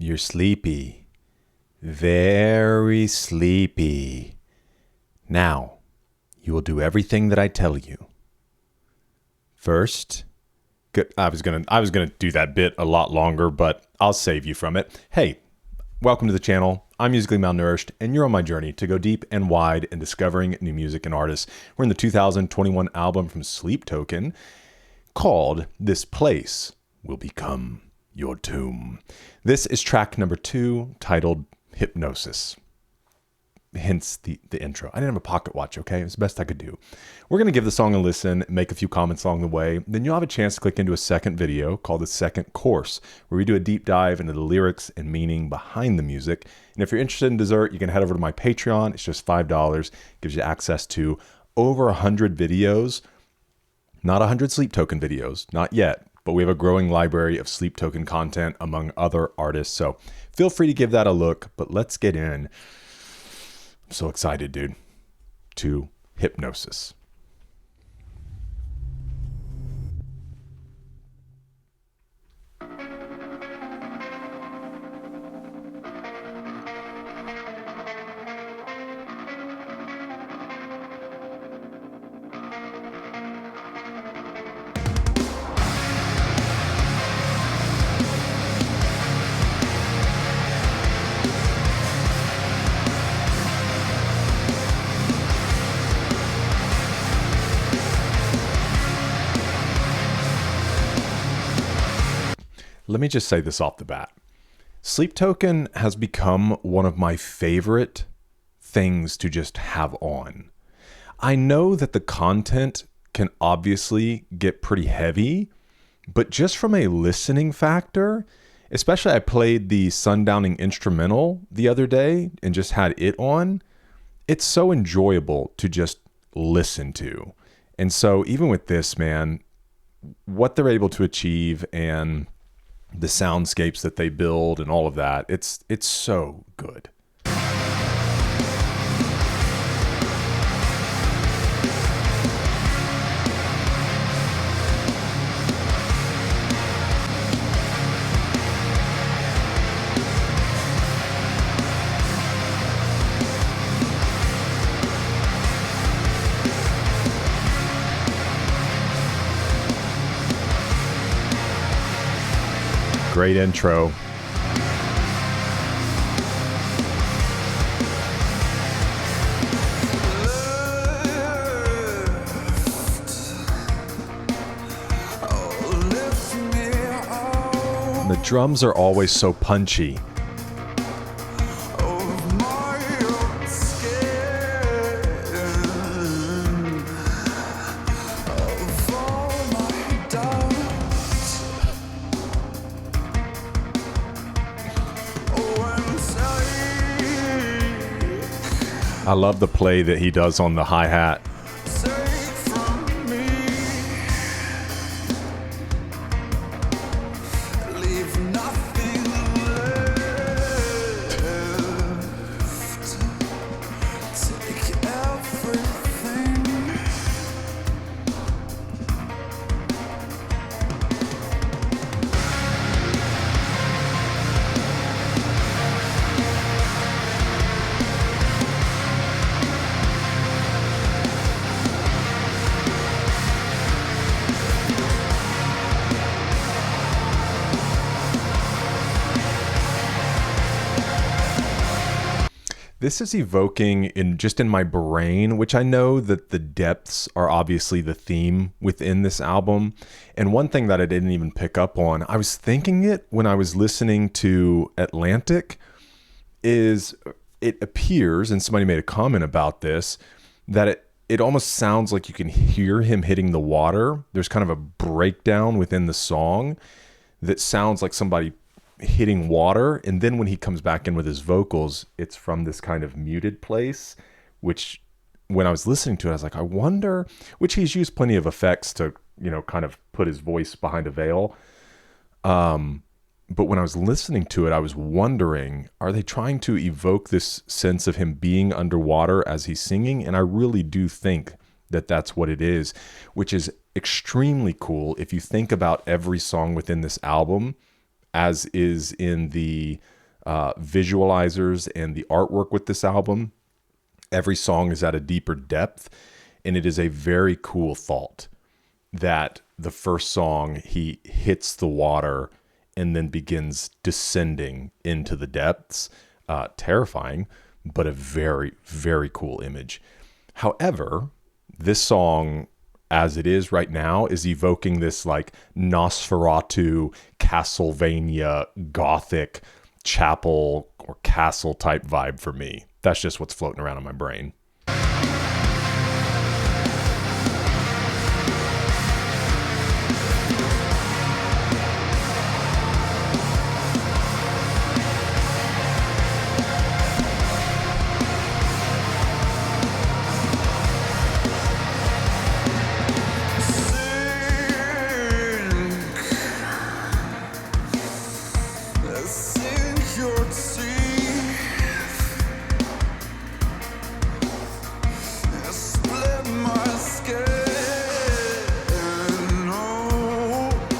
You're sleepy. Very sleepy. Now, you will do everything that I tell you. First, I was gonna do that bit a lot longer, but I'll save you from it. Hey, welcome to the channel. I'm Musically Malnourished, and you're on my journey to go deep and wide in discovering new music and artists. We're in the 2021 album from Sleep Token called This Place Will Become Your Tomb. This is track number 2, titled Hypnosis. Hence the intro. I didn't have a pocket watch, okay? It was the best I could do. We're going to give the song a listen, make a few comments along the way. Then you'll have a chance to click into a second video called The Second Course, where we do a deep dive into the lyrics and meaning behind the music. And if you're interested in dessert, you can head over to my Patreon. It's just $5. Gives you access to over 100 videos. Not 100 Sleep Token videos, not yet. But we have a growing library of Sleep Token content among other artists. So feel free to give that a look. But let's get in. I'm so excited, dude, to Hypnosis. Let me just say this off the bat. Sleep Token has become one of my favorite things to just have on. I know that the content can obviously get pretty heavy, but just from a listening factor, especially I played the Sundowning instrumental the other day and just had it on, it's so enjoyable to just listen to. And so even with this, man, what they're able to achieve and the soundscapes that they build and all of that, it's so good. Great intro. The drums are always so punchy. I love the play that he does on the hi-hat. This is evoking in my brain, which I know that the depths are obviously the theme within this album. And one thing that I didn't even pick up on, I was thinking it when I was listening to Atlantic, is it appears, and somebody made a comment about this, that it almost sounds like you can hear him hitting the water. There's kind of a breakdown within the song that sounds like somebody hitting water, and then when he comes back in with his vocals, it's from this kind of muted place, which when I was listening to it, I was like, I wonder, which he's used plenty of effects to, kind of put his voice behind a veil. But when I was listening to it, I was wondering, are they trying to evoke this sense of him being underwater as he's singing? And I really do think that that's what it is, which is extremely cool if you think about every song within this album as is in the visualizers and the artwork with this album. Every song is at a deeper depth, and it is a very cool thought that the first song he hits the water and then begins descending into the depths. Terrifying, but a very, very cool image. However, this song, as it is right now, is evoking this like Nosferatu, Castlevania, Gothic, chapel or castle type vibe for me. That's just what's floating around in my brain.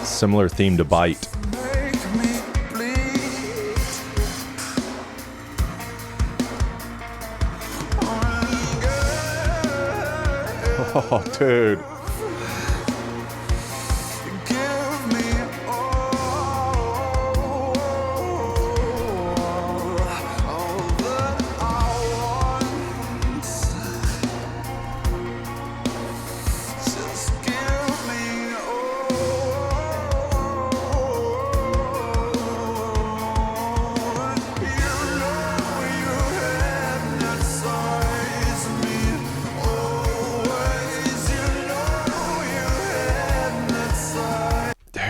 Similar theme to Bite. Oh, dude.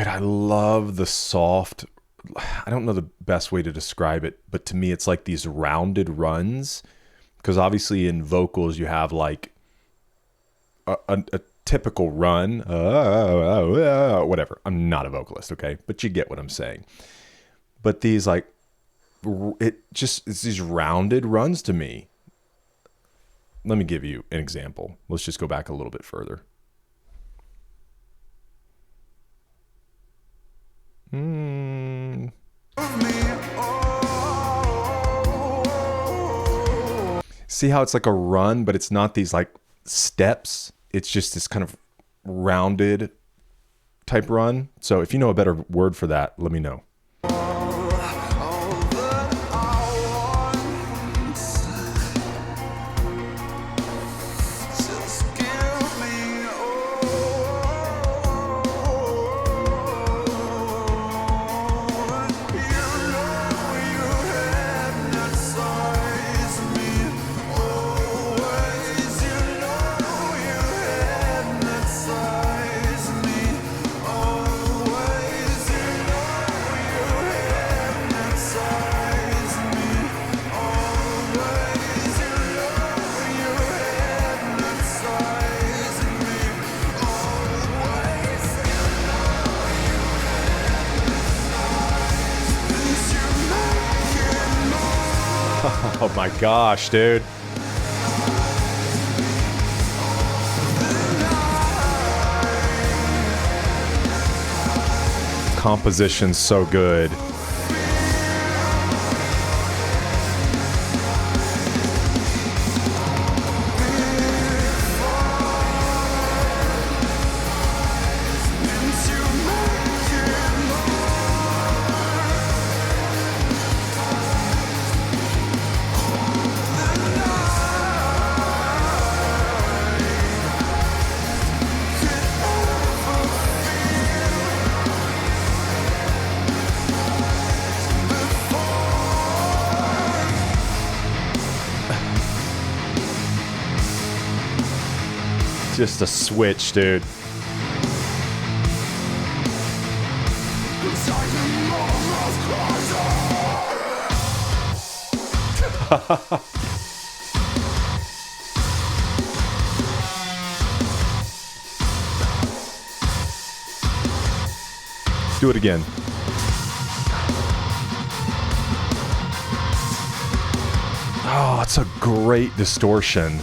I love the soft, I don't know the best way to describe it, but to me it's like these rounded runs, because obviously in vocals you have like a typical run, whatever. I'm not a vocalist, okay? But you get what I'm saying. But these like, it's these rounded runs to me. Let me give you an example. Let's just go back a little bit further. See how it's like a run, but it's not these like steps. It's just this kind of rounded type run. So if you know a better word for that, let me know. Oh my gosh, dude. Composition's so good. Just a switch, dude. Do it again. Oh, it's a great distortion.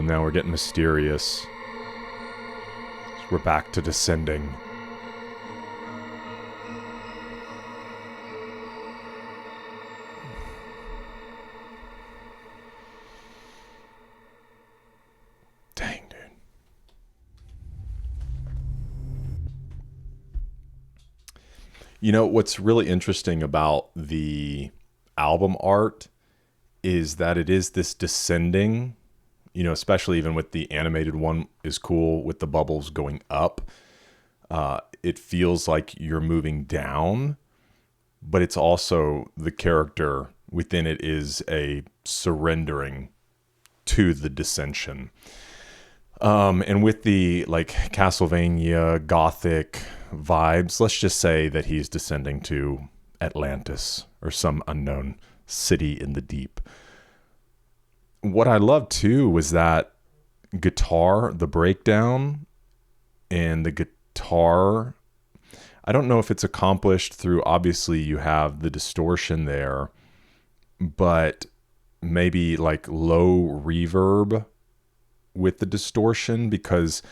Now we're getting mysterious. We're back to descending. Dang, dude. You know, what's really interesting about the album art is that it is this descending, you know, especially even with the animated one is cool with the bubbles going up. It feels like you're moving down, but it's also the character within it is a surrendering to the descension. And with the like Castlevania gothic vibes, let's just say that he's descending to Atlantis or some unknown city in the deep. What I love too was that guitar, the breakdown, and the guitar. I don't know if it's accomplished through, obviously you have the distortion there, but maybe like low reverb with the distortion, because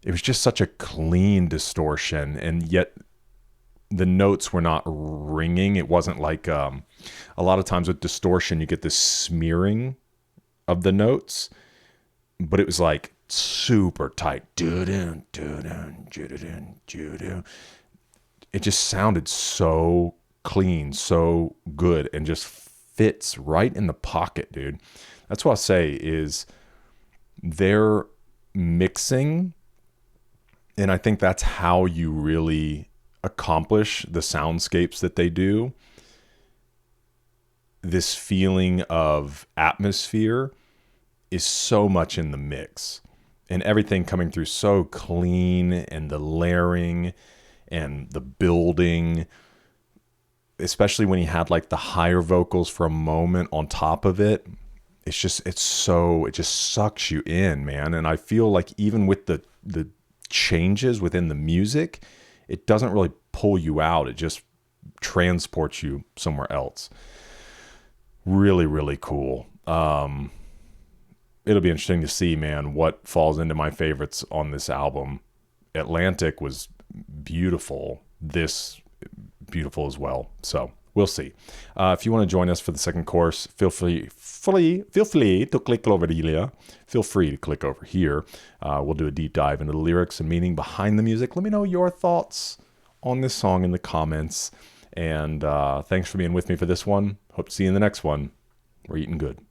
it was just such a clean distortion, and yet the notes were not ringing. It wasn't like a lot of times with distortion you get this smearing of the notes, but it was like super tight. It just sounded so clean, so good, and just fits right in the pocket, dude. That's what I'll say is their mixing, and I think that's how you really accomplish the soundscapes that they do. This feeling of atmosphere is so much in the mix, and everything coming through so clean, and the layering and the building, especially when he had like the higher vocals for a moment on top of it. It just sucks you in, man. And I feel like even with the changes within the music, it doesn't really pull you out. It just transports you somewhere else. Really, really cool. It'll be interesting to see, man, what falls into my favorites on this album. Atlantic was beautiful. This beautiful as well. So we'll see. If you want to join us for the second course, feel free to click over here. Feel free to click over here. We'll do a deep dive into the lyrics and meaning behind the music. Let me know your thoughts on this song in the comments. And thanks for being with me for this one. Hope to see you in the next one. We're eating good.